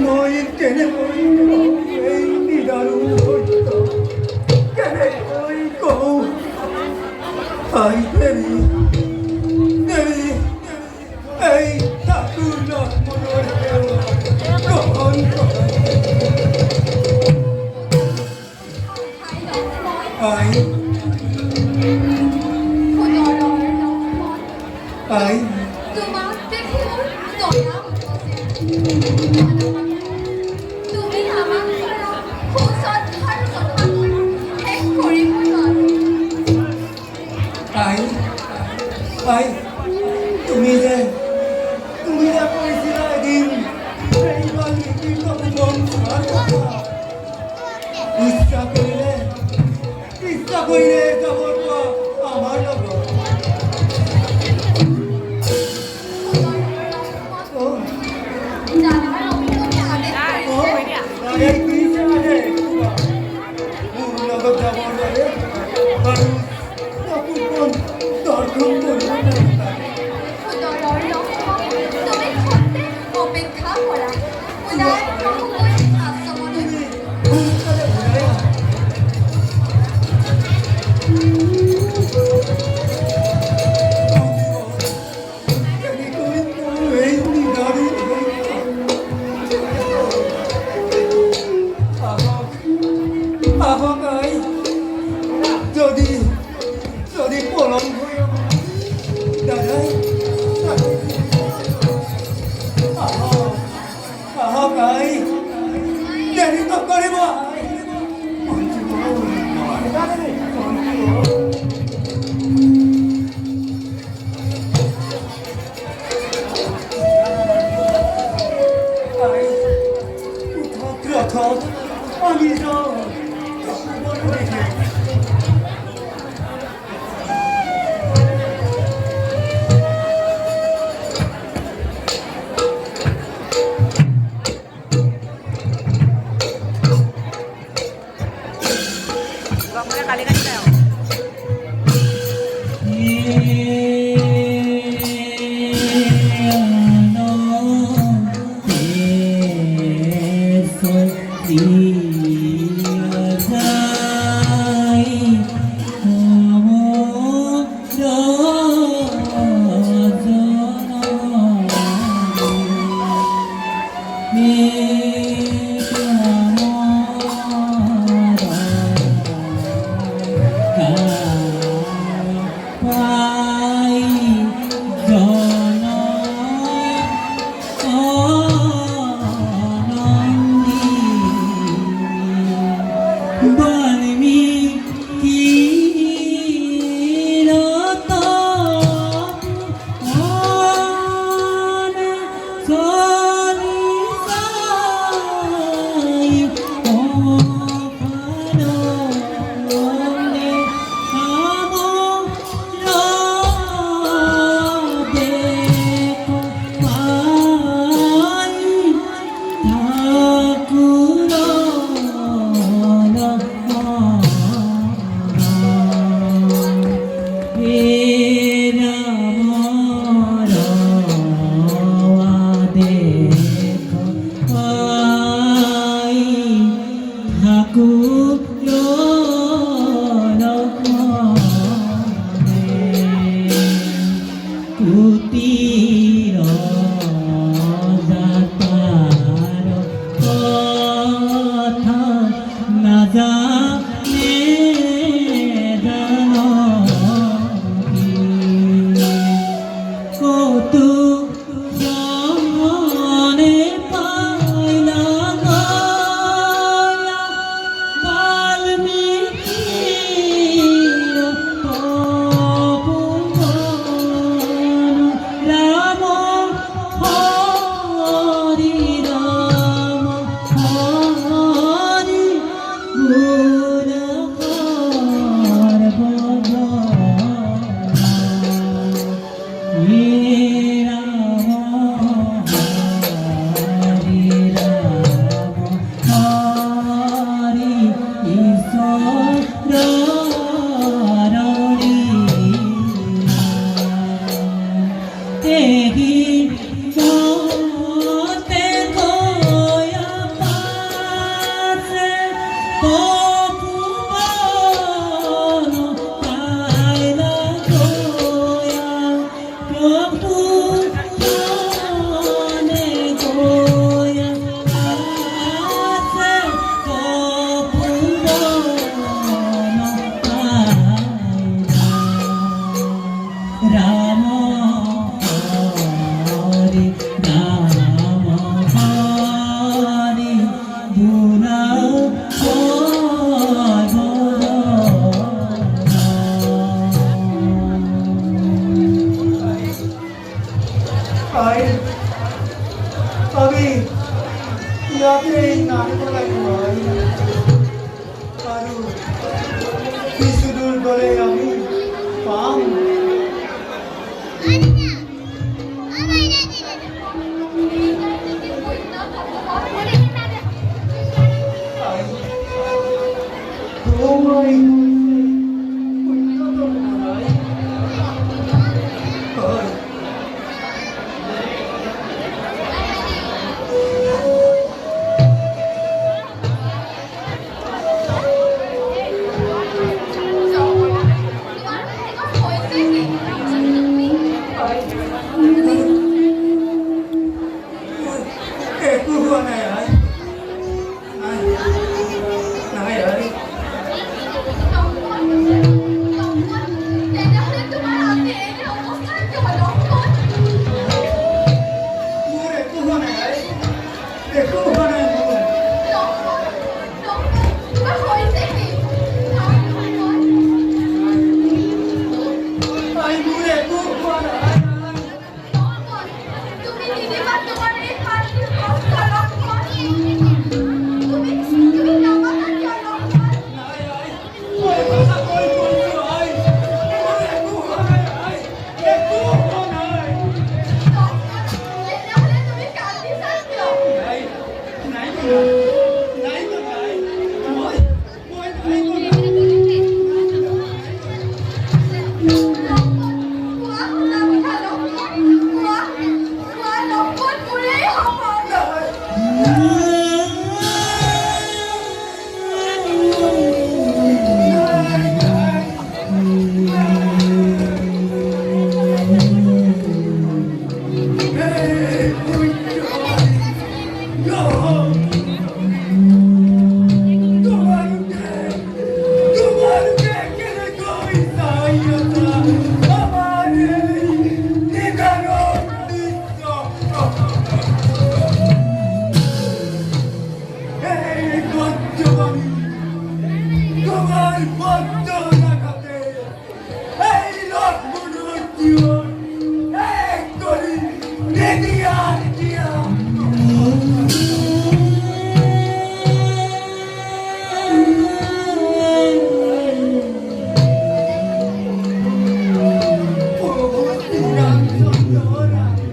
মই কেনেকৈ এই নিদাৰু সত্য কেনেকৈ কওঁ আই দেৱী দেৱী এই ঠাকুৰ মনৰ সেৱা গ্ৰহণ কৰা আই আই তোমাক দেখি মোৰ দয়া তুমি আমাক কৰা সুশ্ৰদ্ধাৰ কথাবোৰ শেষ কৰিব নোৱাৰো আই আই তুমি যে কৈছিলা এদিন এইবাৰ নীতিৰ মন চোৱাৰ কথা ইচ্ছা কৰিলে যাব পৰা আমাৰ লগত অপেক্ষা কৰা আশ্ৰমলৈ যদি পলম হৈ দাদাই আহক আই দেৰি নকৰিব ৰথত আমি যাওঁ নামহানি বুনা ভাই আমি ইয়াকে এই নামিব লাগিব ভাই আৰু কিছু দূৰ গ'লে আমি পাম ভাই তোমায় উন্নত ভাই হয় একো হোৱা নাই ভাই নাই ভাই মোৰ একো হোৱা নাই ভাই একো হোৱা নাই মোৰ ভাই মোৰ একো হোৱা নাই নাই ভাই মই কথা কৈ কৈছো ভাই মোৰ একো হোৱা নাই ভাই একো হোৱা নাই নাই নাই নাই নাই মই নাই তোমার বদ্ধ রাখাতে এই লোক মনুর জীবন এক করি রেডিয়ার দিয়া ভগবতী রাম চন্দ্র রাখে